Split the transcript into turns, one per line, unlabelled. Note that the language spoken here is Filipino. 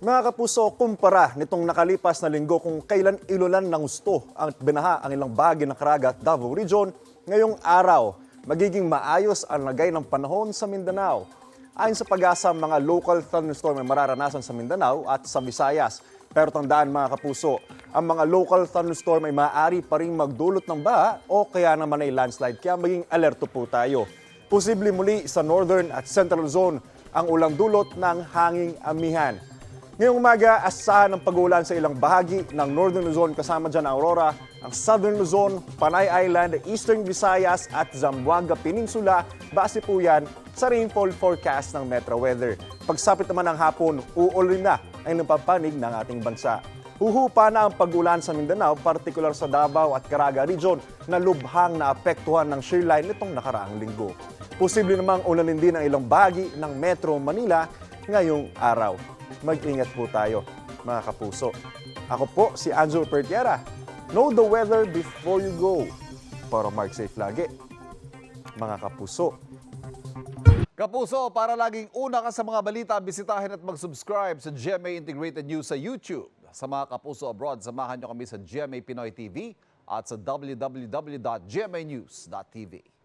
Mga kapuso, kumpara nitong nakalipas na linggo kung kailan ilulan ng gusto ang binaha ang ilang bahagi ng Caraga at Davao Region, ngayong araw, magiging maayos ang lagay ng panahon sa Mindanao. Ayon sa pag-asa, mga local thunderstorm ay mararanasan sa Mindanao at sa Visayas. Pero tandaan mga kapuso, ang mga local thunderstorm ay maaari pa rin magdulot ng baha o kaya naman ay landslide, kaya maging alerto po tayo. Posible muli sa Northern at Central Zone ang ulang dulot ng hanging amihan. Ngayong umaga, asahan ng pag-ulan sa ilang bahagi ng Northern Luzon kasama dyan ang Aurora, ang Southern Luzon, Panay Island, Eastern Visayas at Zamboanga Peninsula. Base po yan sa rainfall forecast ng Metro Weather. Pagsapit naman ng hapon, uulan na ang napapanig ng ating bansa. Huhupa na ang pag-ulan sa Mindanao, partikular sa Davao at Caraga Region na lubhang naapektuhan ng shear line nitong nakaraang linggo. Posible namang ulanin din ang ilang bahagi ng Metro Manila ngayong araw. Mag-ingat po tayo, mga kapuso. Ako po si Anjo Pertiera. Know the weather before you go. Para Mark Safe lagi, mga kapuso.
Kapuso, para laging una ka sa mga balita, bisitahin at mag-subscribe sa GMA Integrated News sa YouTube. Sa mga kapuso abroad, samahan nyo kami sa GMA Pinoy TV at sa www.gmanews.tv.